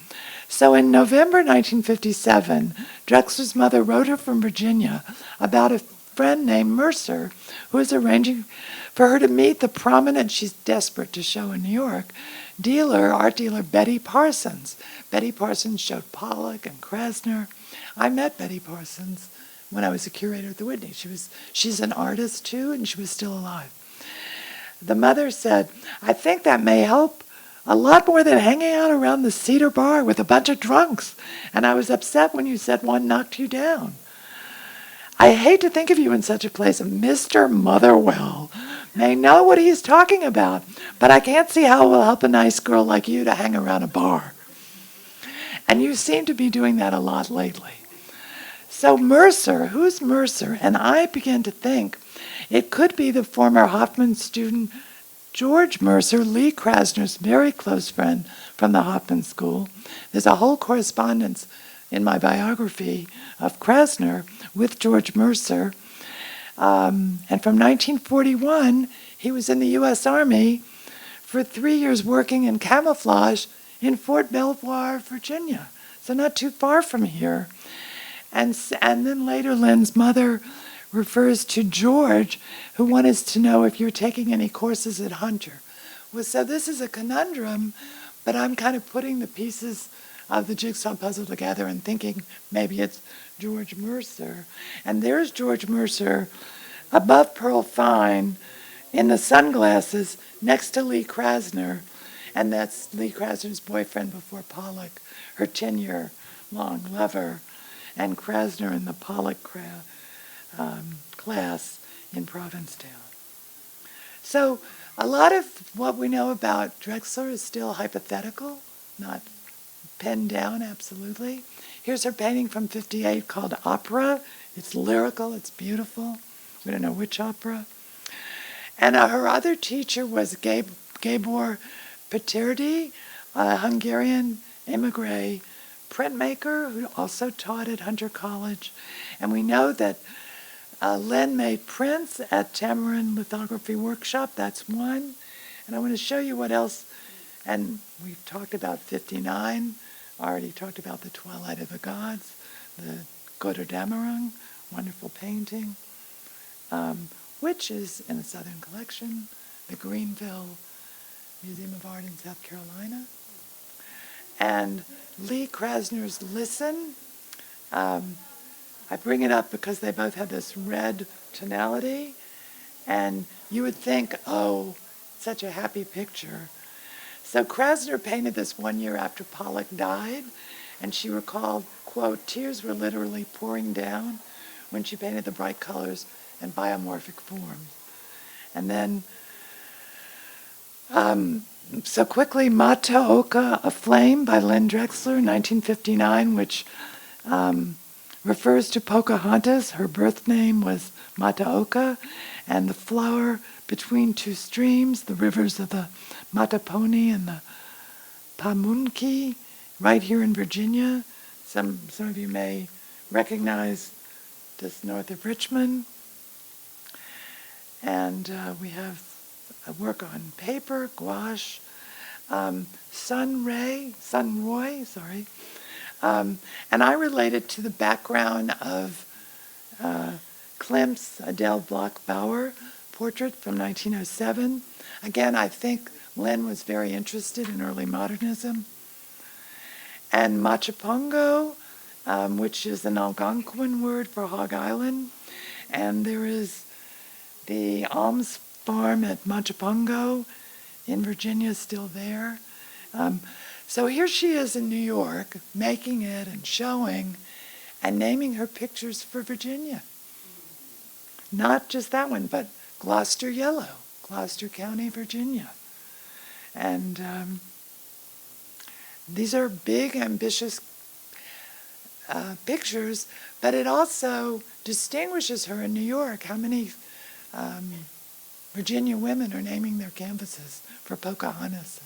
So in November 1957, Drexler's mother wrote her from Virginia about a friend named Mercer who was arranging for her to meet the prominent, she's desperate to show in New York, art dealer Betty Parsons. Betty Parsons showed Pollock and Krasner. I met Betty Parsons when I was a curator at the Whitney. She's an artist too, and she was still alive. The mother said, I think that may help a lot more than hanging out around the Cedar Bar with a bunch of drunks. And I was upset when you said one knocked you down. I hate to think of you in such a place. Mr. Motherwell may know what he's talking about, but I can't see how it will help a nice girl like you to hang around a bar. And you seem to be doing that a lot lately. So Mercer, who's Mercer? And I began to think it could be the former Hoffman student George Mercer, Lee Krasner's very close friend from the Hoffman School. There's a whole correspondence in my biography of Krasner with George Mercer. And from 1941, he was in the U.S. Army for 3 years working in camouflage in Fort Belvoir, Virginia. So not too far from here. And then later, Lynne's mother refers to George, who wanted to know if you're taking any courses at Hunter. Well, so this is a conundrum, but I'm kind of putting the pieces of the jigsaw puzzle together and thinking maybe it's George Mercer. And there's George Mercer above Pearl Fine in the sunglasses next to Lee Krasner. And that's Lee Krasner's boyfriend before Pollock, her 10-year-long lover, and Krasner in the Pollock class in Provincetown. So a lot of what we know about Drexler is still hypothetical, not penned down absolutely. Here's her painting from '58 called Opera. It's lyrical, it's beautiful. We don't know which opera. And her other teacher was Gabor Peterdi, a Hungarian emigre printmaker who also taught at Hunter College. And we know that Lynne made prints at Tamarind Lithography Workshop. That's one. And I want to show you what else. And we've talked about 59. Already talked about the Twilight of the Gods, the Götterdämmerung, wonderful painting, which is in the Southern Collection, the Greenville Museum of Art in South Carolina. And Lee Krasner's Listen. I bring it up because they both have this red tonality, and you would think, oh, such a happy picture. So Krasner painted this 1 year after Pollock died, and she recalled, quote, tears were literally pouring down when she painted the bright colors and biomorphic forms. And then, so quickly, Mata Oka, A Flame by Lynne Drexler, 1959, which refers to Pocahontas. Her birth name was Mata Oka, and the flower between two streams, the rivers of the Mattapony and the Pamunkey, right here in Virginia. Some of you may recognize this north of Richmond. And we have a work on paper, gouache, Sunroy, and I related to the background of Klimt's Adele Bloch-Bauer portrait from 1907. Again, I think Lynne was very interested in early modernism. And Machapongo, which is an Algonquin word for Hog Island. And there is the Alms Farm at Machapongo in Virginia, still there. So here she is in New York, making it and showing and naming her pictures for Virginia. Not just that one, but Gloucester Yellow, Gloucester County, Virginia. And these are big, ambitious pictures, but it also distinguishes her in New York. How many Virginia women are naming their canvases for Pocahontas?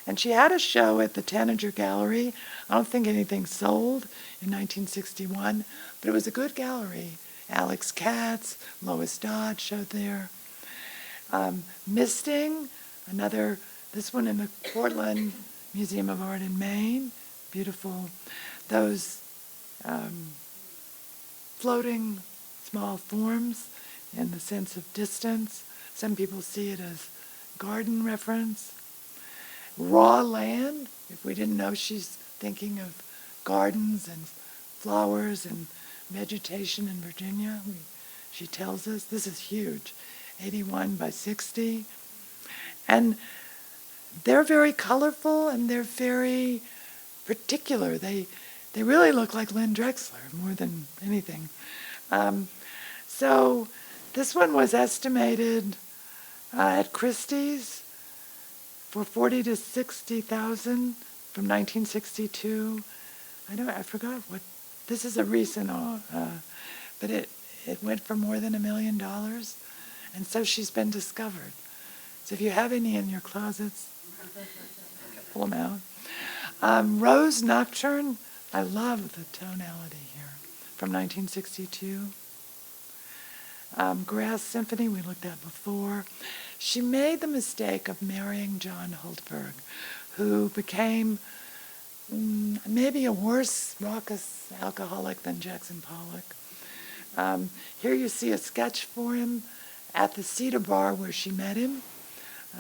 And she had a show at the Tanager Gallery. I don't think anything sold in 1961, but it was a good gallery. Alex Katz, Lois Dodd showed there. Misting, this one in the Portland Museum of Art in Maine. Beautiful. Those floating small forms in the sense of distance. Some people see it as garden reference. Raw land, if we didn't know she's thinking of gardens and flowers and vegetation in Virginia, she tells us. This is huge, 81 by 60. And they're very colorful and they're very particular. They really look like Lynne Drexler more than anything. So this one was estimated at Christie's for $40,000 to $60,000 from 1962. I forgot what. This is a recent, but it went for more than $1 million, and so she's been discovered. So if you have any in your closets, pull them out. Rose Nocturne, I love the tonality here, from 1962. Grass Symphony, we looked at before. She made the mistake of marrying John Hultberg, who became maybe a worse raucous alcoholic than Jackson Pollock. Here you see a sketch for him at the Cedar Bar where she met him.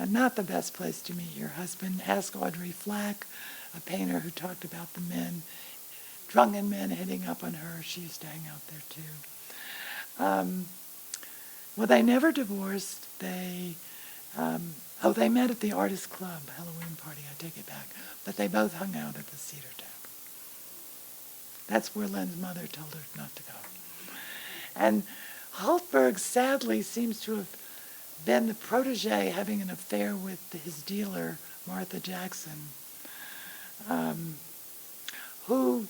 Not the best place to meet your husband. Ask Audrey Flack, a painter who talked about the men, drunken men hitting up on her. She used to hang out there too. Well, they never divorced. They met at the Artists Club Halloween party. I take it back. But they both hung out at the Cedar Tap. That's where Lynne's mother told her not to go. And Hultberg sadly seems to have been the protege having an affair with his dealer, Martha Jackson, who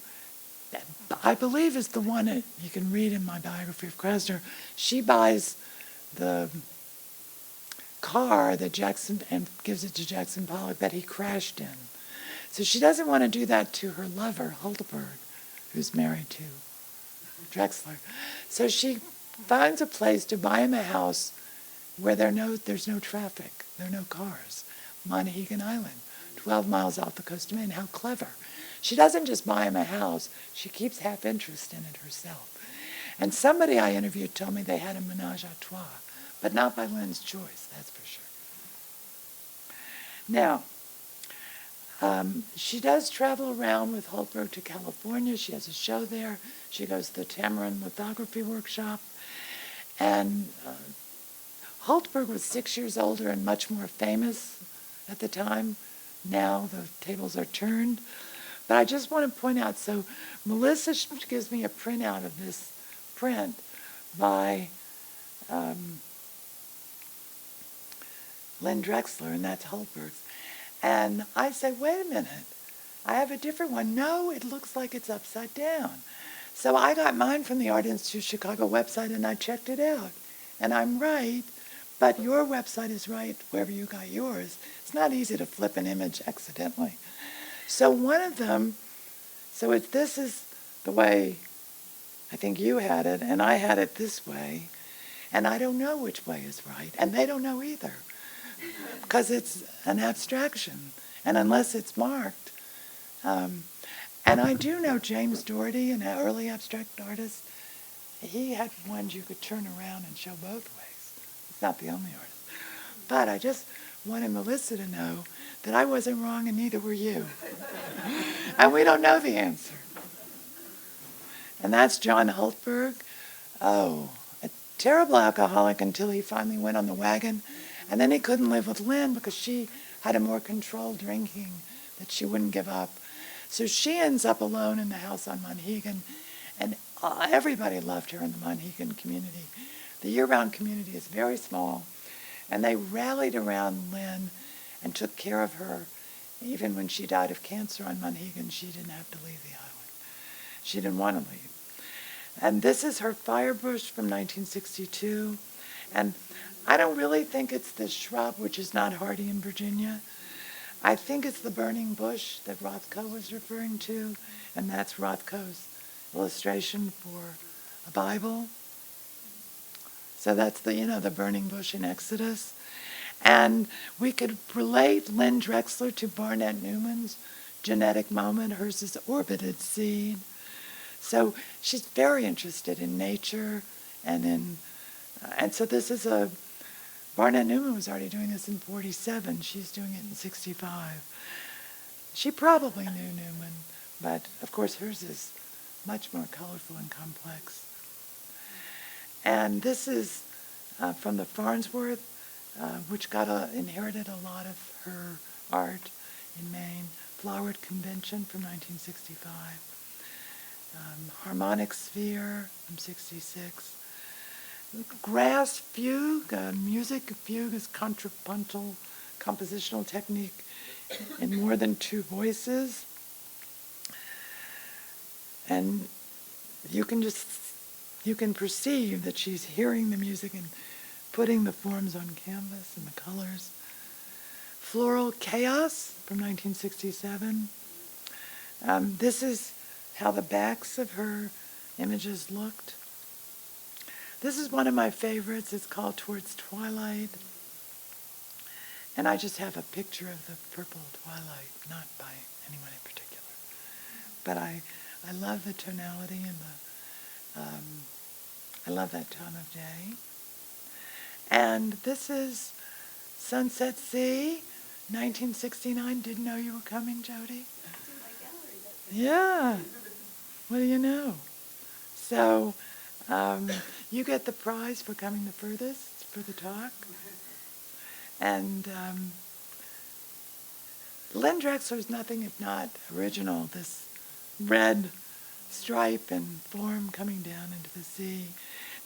I believe is the one that you can read in my biography of Krasner. She buys the car that Jackson, and gives it to Jackson Pollock that he crashed in. So she doesn't want to do that to her lover, Hultberg, who's married to Drexler. So she finds a place to buy him a house where there's no traffic, there are no cars. Monhegan Island, 12 miles off the coast of Maine. How clever. She doesn't just buy him a house, she keeps half interest in it herself. And somebody I interviewed told me they had a menage a trois, but not by Lynne's choice, that's for sure. Now, she does travel around with Hultberg to California. She has a show there. She goes to the Tamarind Lithography Workshop. And Hultberg was 6 years older and much more famous at the time. Now the tables are turned. But I just want to point out, so Melissa gives me a printout of this print by Lynne Drexler, and that's Hultberg's. And I say, wait a minute, I have a different one. No, it looks like it's upside down. So I got mine from the Art Institute Chicago website, and I checked it out. And I'm right, but your website is right wherever you got yours. It's not easy to flip an image accidentally. So one of them, this is the way I think you had it, and I had it this way, and I don't know which way is right, and they don't know either, because it's an abstraction, and unless it's marked. And I do know James Doherty, an early abstract artist, he had ones you could turn around and show both ways. He's not the only artist. But I just wanted Melissa to know that I wasn't wrong and neither were you. And we don't know the answer. And that's John Hultberg. Oh, a terrible alcoholic until he finally went on the wagon. And then he couldn't live with Lynne because she had a more controlled drinking that she wouldn't give up. So she ends up alone in the house on Monhegan. And everybody loved her in the Monhegan community. The year-round community is very small. And they rallied around Lynne and took care of her. Even when she died of cancer on Monhegan, she didn't have to leave the island. She didn't want to leave. And this is her firebush from 1962. And I don't really think it's the shrub, which is not hardy in Virginia. I think it's the burning bush that Rothko was referring to, and that's Rothko's illustration for a Bible. So that's the burning bush in Exodus. And we could relate Lynne Drexler to Barnett Newman's genetic moment. Hers is orbited seed. So she's very interested in nature and so this is Barnett Newman was already doing this in 47. She's doing it in 65. She probably knew Newman, but of course hers is much more colorful and complex. And this is from the Farnsworth, which inherited a lot of her art in Maine. Flowered Convention from 1965. Harmonic Sphere from 66. Grass Fugue, music fugue is contrapuntal compositional technique in more than two voices. And you can perceive that she's hearing the music and putting the forms on canvas and the colors. Floral Chaos from 1967. This is how the backs of her images looked. This is one of my favorites. It's called Towards Twilight. And I just have a picture of the purple twilight, not by anyone in particular. But I love the tonality and I love that time of day. And this is Sunset Sea, 1969. Didn't know you were coming, Jody? It's in my gallery. Yeah. What do you know? So you get the prize for coming the furthest for the talk. And Lynne Drexler is nothing if not original. This red stripe and form coming down into the sea.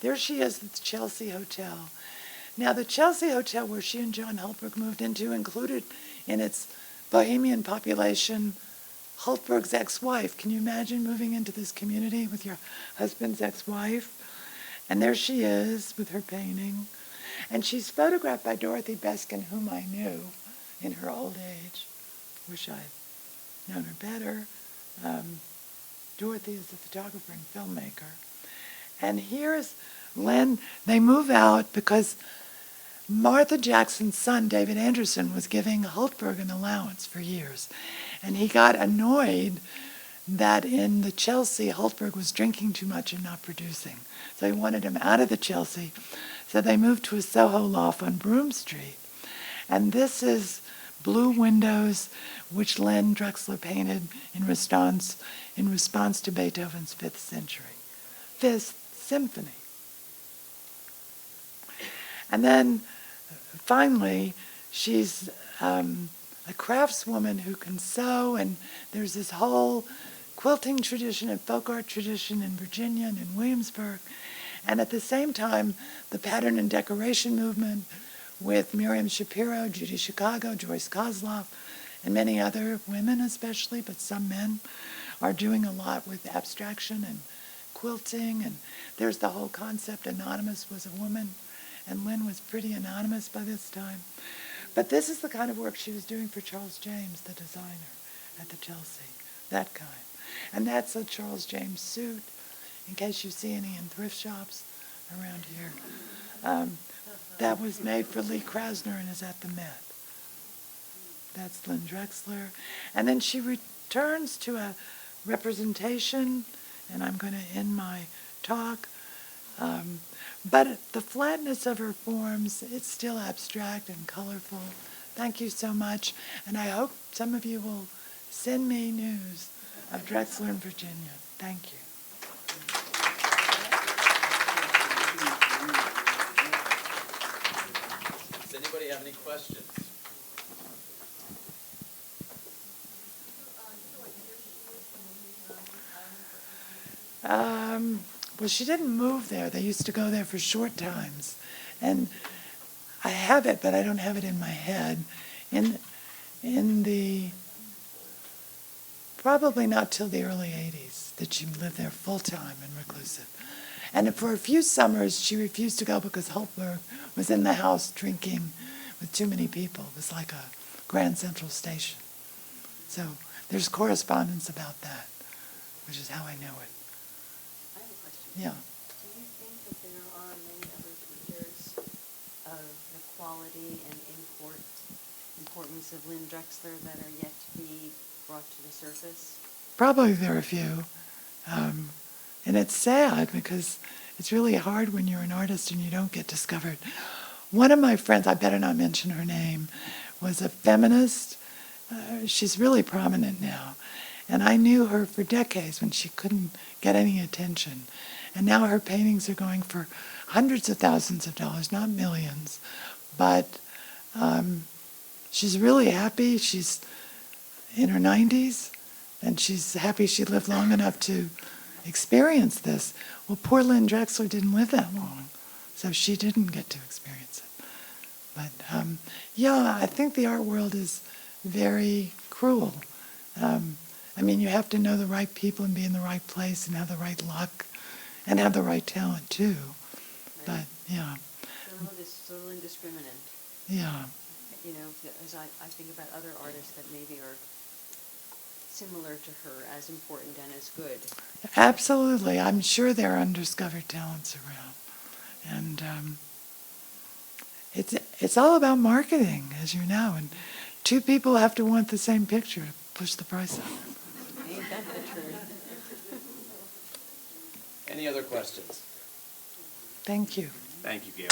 There she is at the Chelsea Hotel. Now the Chelsea Hotel where she and John Hultberg moved into included in its bohemian population Hultberg's ex-wife. Can you imagine moving into this community with your husband's ex-wife? And there she is with her painting. And she's photographed by Dorothy Beskin, whom I knew in her old age. Wish I'd known her better. Dorothy is a photographer and filmmaker. And here's Lynne. They move out because Martha Jackson's son, David Anderson, was giving Hultberg an allowance for years. And he got annoyed that in the Chelsea, Hultberg was drinking too much and not producing. So he wanted him out of the Chelsea. So they moved to a Soho loft on Broome Street. And this is Blue Windows, which Lynne Drexler painted in response to Beethoven's Fifth Symphony. And then finally, she's a craftswoman who can sew, and there's this whole quilting tradition and folk art tradition in Virginia and in Williamsburg. And at the same time, the pattern and decoration movement with Miriam Shapiro, Judy Chicago, Joyce Kozloff, and many other women especially, but some men, are doing a lot with abstraction and quilting. And there's the whole concept, Anonymous was a woman, and Lynne was pretty anonymous by this time. But this is the kind of work she was doing for Charles James, the designer at the Chelsea, that kind. And that's a Charles James suit, in case you see any in thrift shops around here. That was made for Lee Krasner and is at the Met. That's Lynne Drexler. And then she returns to a representation, and I'm going to end my talk. But the flatness of her forms, it's still abstract and colorful. Thank you so much. And I hope some of you will send me news of Drexler in Virginia. Thank you. Does anybody have any questions? Well, she didn't move there. They used to go there for short times. And I have it, but I don't have it in my head. In the, probably not till the early 80s that she lived there full-time and reclusive. And for a few summers, she refused to go because Hultberg was in the house drinking with too many people. It was like a Grand Central Station. So there's correspondence about that, which is how I know it. I have a question. Yeah. Do you think that there are many other features of the quality and importance of Lynne Drexler that are yet to be brought to the surface? Probably there are a few. And it's sad because it's really hard when you're an artist and you don't get discovered. One of my friends, I better not mention her name, was a feminist. She's really prominent now. And I knew her for decades when she couldn't get any attention. And now her paintings are going for hundreds of thousands of dollars, not millions. But she's really happy. She's in her 90s, and she's happy she lived long enough to experience this. Well, poor Lynne Drexler didn't live that long, so she didn't get to experience it. But yeah, I think the art world is very cruel. I mean, you have to know the right people and be in the right place and have the right luck and have the right talent too. Right. But yeah. So indiscriminate. Yeah. You know, as I think about other artists that maybe are similar to her, as important and as good. Absolutely. I'm sure there are undiscovered talents around. And it's all about marketing, as you know. And two people have to want the same picture to push the price up. Ain't that the truth? Any other questions? Thank you. Thank you, Gail.